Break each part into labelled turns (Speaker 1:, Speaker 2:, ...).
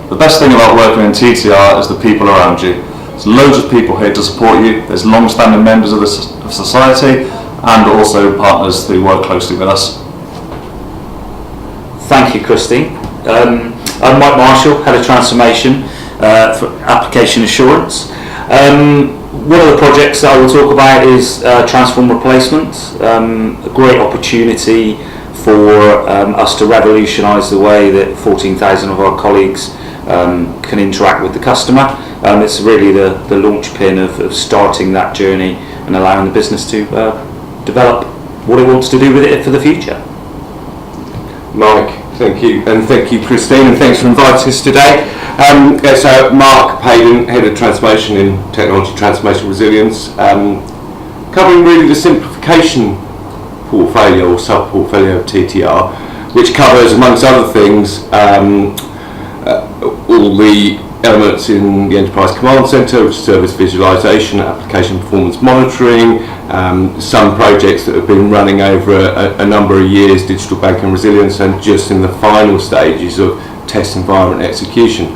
Speaker 1: The best thing about working in TTR is the people around you. There's loads of people here to support you. There's long-standing members of society and also partners who work closely with us.
Speaker 2: Thank you, Christine. I'm Mike Marshall, Head of Transformation for Application Assurance. One of the projects that I will talk about is Transform Replacement, a great opportunity for us to revolutionise the way that 14,000 of our colleagues can interact with the customer. It's really the launch pin of starting that journey and allowing the business to develop what it wants to do with it for the future.
Speaker 3: Mike, thank you, and thank you, Christine, and thanks for inviting us today. So Mark Payden, Head of Transformation in Technology Transformation Resilience, covering really the simplification portfolio or sub-portfolio of TTR, which covers, amongst other things, all the elements in the Enterprise Command Centre, which is service visualisation, application performance monitoring, some projects that have been running over a number of years, digital banking resilience, and just in the final stages of test environment execution.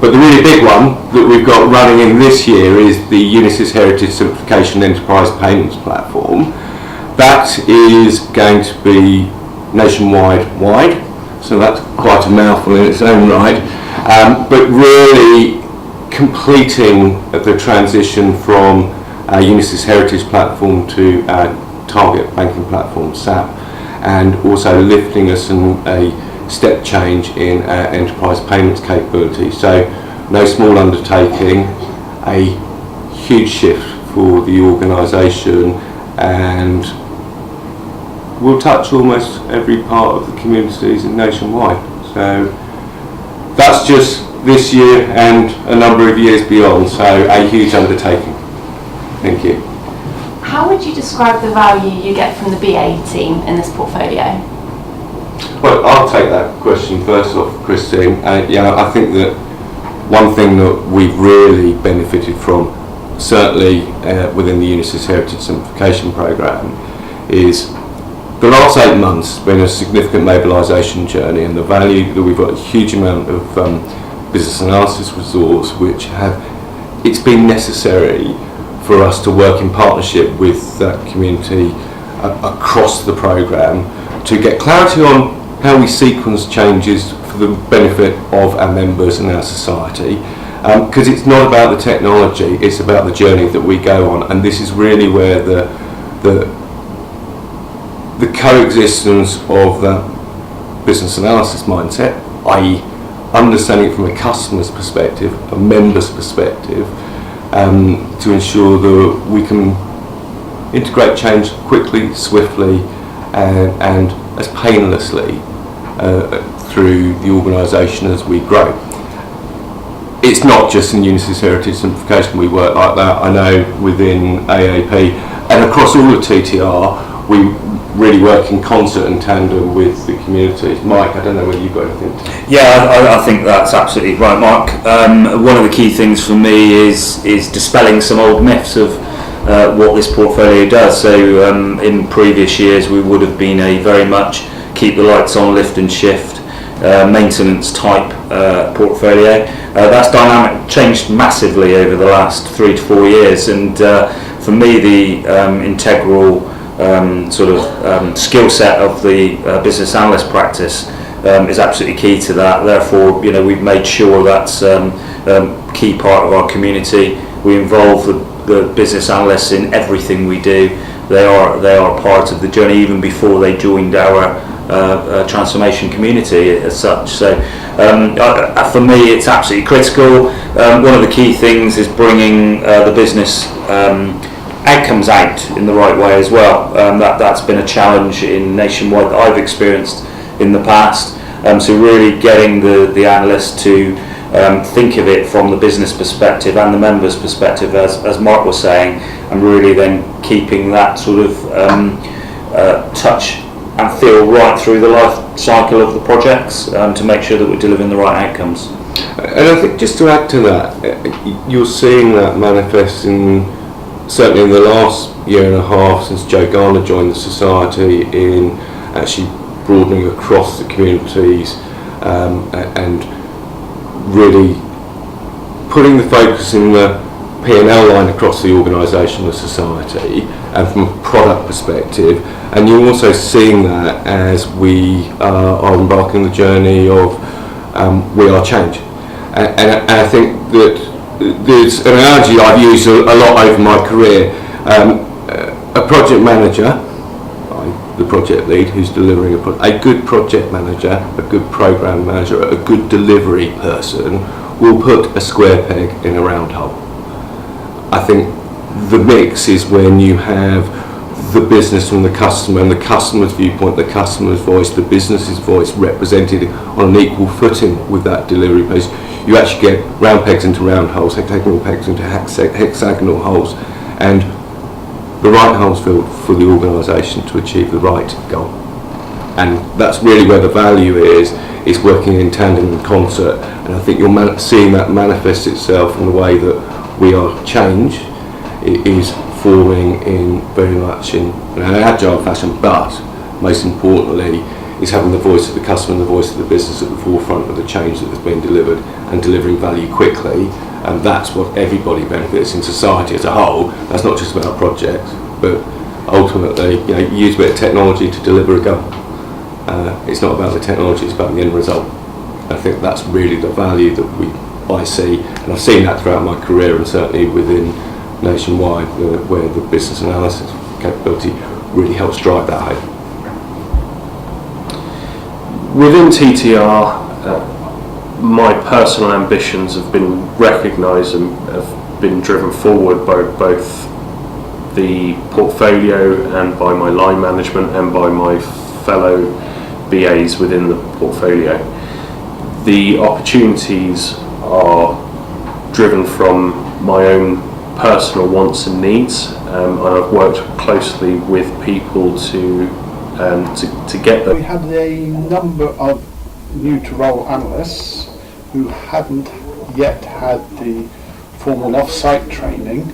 Speaker 3: But the really big one that we've got running in this year is the Unisys Heritage Simplification Enterprise Payments Platform. That is going to be nationwide, so that's quite a mouthful in its own right, but really completing the transition from Unisys Heritage Platform to Target Banking Platform, SAP, and also lifting us a step change in our enterprise payments capability. So no small undertaking, a huge shift for the organisation, and we'll touch almost every part of the communities nationwide. So that's just this year and a number of years beyond, so a huge undertaking. Thank you.
Speaker 4: How would you describe the value you get from the BA team in this portfolio?
Speaker 3: Well, I'll take that question first off, Christine. I think that one thing that we've really benefited from, certainly within the Unisys Heritage Simplification Programme, is the last 8 months has been a significant mobilisation journey, and the value that we've got a huge amount of business analysis resource, which it's been necessary for us to work in partnership with that community across the programme to get clarity on how we sequence changes for the benefit of our members and our society, because it's not about the technology, it's about the journey that we go on, and this is really where the coexistence of that business analysis mindset, i.e. understanding it from a customer's perspective, a member's perspective, to ensure that we can integrate change quickly, swiftly, and as painlessly through the organisation as we grow. It's not just in Unisys Heritage Simplification we work like that. I know within AAP and across all of TTR we really work in concert and tandem with the community. Mike, I don't know whether you've got anything to...
Speaker 2: Yeah, I think that's absolutely right, Mark. One of the key things for me is dispelling some old myths of what this portfolio does. So in previous years we would have been a very much keep the lights on, lift and shift maintenance type portfolio. That's changed massively over the last 3 to 4 years, and for me the integral skill set of the business analyst practice is absolutely key to that. Therefore, we've made sure that's a key part of our community. We involve the business analysts in everything we do. They are part of the journey even before they joined our transformation community as such. So for me it's absolutely critical. One of the key things is bringing the business outcomes out in the right way as well. That's been a challenge in nationwide that I've experienced in the past. So really getting the analysts to think of it from the business perspective and the members' perspective, as Mark was saying, and really then keeping that sort of touch and feel right through the life cycle of the projects to make sure that we're delivering the right outcomes.
Speaker 3: And I think just to add to that, you're seeing that manifest certainly in the last year and a half since Joe Garner joined the society, in actually broadening across the communities and really putting the focus in the P&L line across the organisation of society and from a product perspective, and you're also seeing that as we are embarking the journey of we are change. And I think that there's an analogy I've used a lot over my career. A project manager, the project lead who's delivering a good project manager, a good program manager, a good delivery person will put a square peg in a round hole. I think the mix is when you have the business from the customer and the customer's viewpoint, the customer's voice, the business's voice represented on an equal footing with that delivery piece. You actually get round pegs into round holes, hexagonal pegs into hexagonal holes, and the right holes filled for the organisation to achieve the right goal. And that's really where the value is working in tandem and concert. And I think you're seeing that manifest itself in the way that we are change. It is forming in very much in an agile fashion, but most importantly is having the voice of the customer and the voice of the business at the forefront of the change that has been delivered and delivering value quickly, and that's what everybody benefits in society as a whole. That's not just about projects, but ultimately you use a bit of technology to deliver a goal. It's not about the technology, it's about the end result. I think that's really the value that I see, and I've seen that throughout my career and certainly within Nationwide, where the business analysis capability really helps drive that home.
Speaker 5: Within TTR, my personal ambitions have been recognised and have been driven forward by both the portfolio and by my line management and by my fellow BAs within the portfolio. The opportunities are driven from my own personal wants and needs, and I've worked closely with people to get them.
Speaker 6: We had a number of new to role analysts who hadn't yet had the formal off-site training,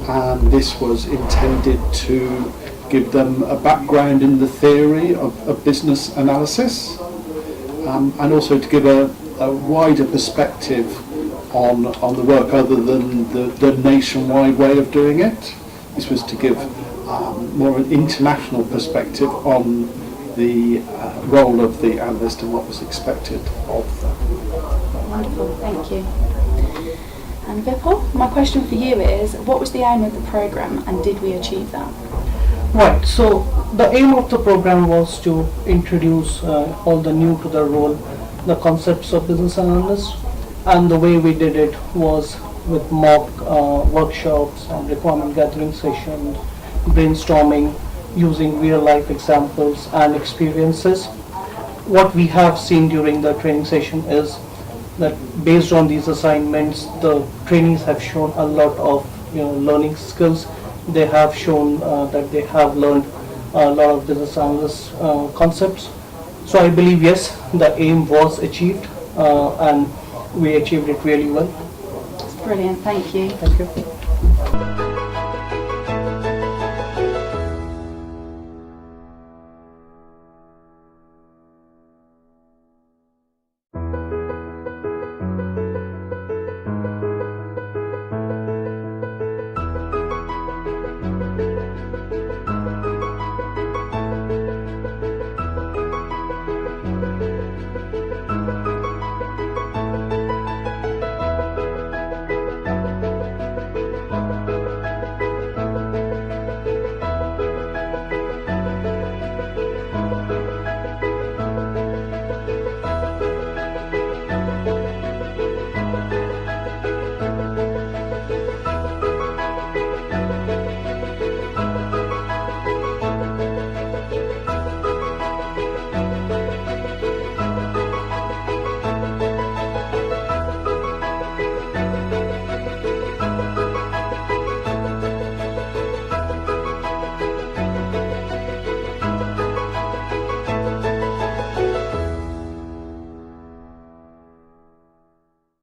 Speaker 6: and this was intended to give them a background in the theory of business analysis, and also to give a wider perspective on the work other than the nationwide way of doing it. This was to give more an international perspective on the role of the analyst and what was expected of them.
Speaker 7: Wonderful, thank you. And Vipul, my question for you is, what was the aim of the programme and did we achieve that?
Speaker 8: Right, so the aim of the program was to introduce all the new to the role, the concepts of business analyst, and the way we did it was with mock workshops and requirement gathering sessions, brainstorming, using real life examples and experiences. What we have seen during the training session is that based on these assignments, the trainees have shown a lot of learning skills. They have shown that they have learned a lot of business analyst concepts. So I believe yes, the aim was achieved and we achieved it really well.
Speaker 7: Brilliant, thank you.
Speaker 8: Thank you.